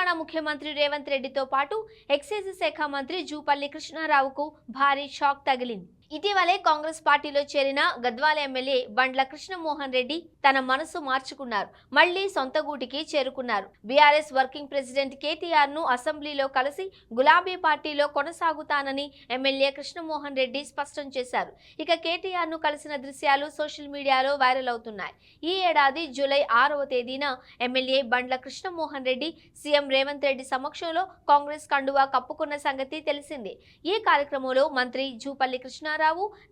తెలంగాణ ముఖ్యమంత్రి రేవంత్ రెడ్డితో పాటు ఎక్సైజ్ శాఖ మంత్రి జూపల్లి కృష్ణారావుకు భారీ షాక్ తగిలింది. ఇటీవలే కాంగ్రెస్ పార్టీలో చేరిన గద్వాల ఎమ్మెల్యే బండ్ల కృష్ణమోహన్ రెడ్డి తన మనసు మార్చుకున్నారు. మళ్లీ సొంత గూటికి చేరుకున్నారు. బీఆర్ఎస్ వర్కింగ్ ప్రెసిడెంట్ కేటీఆర్ ను అసెంబ్లీలో కలిసి గులాబీ పార్టీలో కొనసాగుతానని ఎమ్మెల్యే కృష్ణమోహన్ రెడ్డి స్పష్టం చేశారు. ఇక కేటీఆర్ ను కలిసిన దృశ్యాలు సోషల్ మీడియాలో వైరల్ అవుతున్నాయి. ఈ ఏడాది జూలై 6వ తేదీన ఎమ్మెల్యే బండ్ల కృష్ణమోహన్ రెడ్డి సీఎం రేవంత్ రెడ్డి సమక్షంలో కాంగ్రెస్ కండువా కప్పుకున్న సంగతి తెలిసిందే. ఈ కార్యక్రమంలో మంత్రి జూపల్లి కృష్ణారావు,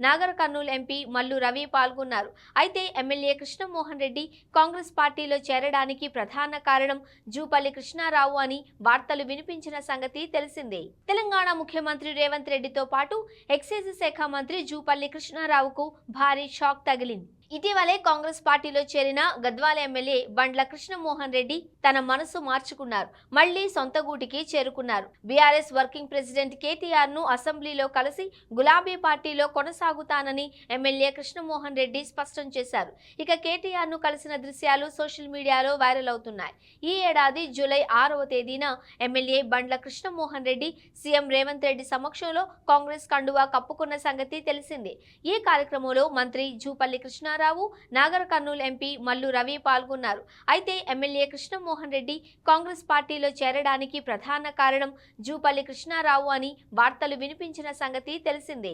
నాగర్ కర్నూలు ఎంపీ మల్లు రవి పాల్గొన్నారు. అయితే ఎమ్మెల్యే కృష్ణమోహన్ రెడ్డి కాంగ్రెస్ పార్టీలో చేరడానికి ప్రధాన కారణం జూపల్లి కృష్ణారావు అని వార్తలు వినిపించిన సంగతి తెలిసిందే. తెలంగాణ ముఖ్యమంత్రి రేవంత్ రెడ్డితో పాటు ఎక్సైజ్ శాఖ మంత్రి జూపల్లి కృష్ణారావుకు భారీ షాక్ తగిలింది. ఇటీవలే కాంగ్రెస్ పార్టీలో చేరిన గద్వాల ఎమ్మెల్యే బండ్ల కృష్ణమోహన్ రెడ్డి తన మనసు మార్చుకున్నారు. మళ్లీ సొంత గూటికి చేరుకున్నారు. బీఆర్ఎస్ వర్కింగ్ ప్రెసిడెంట్ కేటీఆర్ ను అసెంబ్లీలో కలిసి గులాబీ పార్టీలో కొనసాగుతానని ఎమ్మెల్యే కృష్ణమోహన్ రెడ్డి స్పష్టం చేశారు. ఇక కేటీఆర్ ను కలిసిన దృశ్యాలు సోషల్ మీడియాలో వైరల్ అవుతున్నాయి. ఈ ఏడాది జూలై 6వ తేదీన ఎమ్మెల్యే బండ్ల కృష్ణమోహన్ రెడ్డి సీఎం రేవంత్ రెడ్డి సమక్షంలో కాంగ్రెస్ కండువా కప్పుకున్న సంగతి తెలిసిందే. ఈ కార్యక్రమంలో మంత్రి జూపల్లి కృష్ణారావు, నాగర్ కర్నూలు ఎంపీ మల్లు రవి పాల్గొన్నారు. అయితే ఎమ్మెల్యే కృష్ణమోహన్ రెడ్డి కాంగ్రెస్ పార్టీలో చేరడానికి ప్రధాన కారణం జూపల్లి కృష్ణారావు అని వార్తలు వినిపించిన సంగతి తెలిసిందే.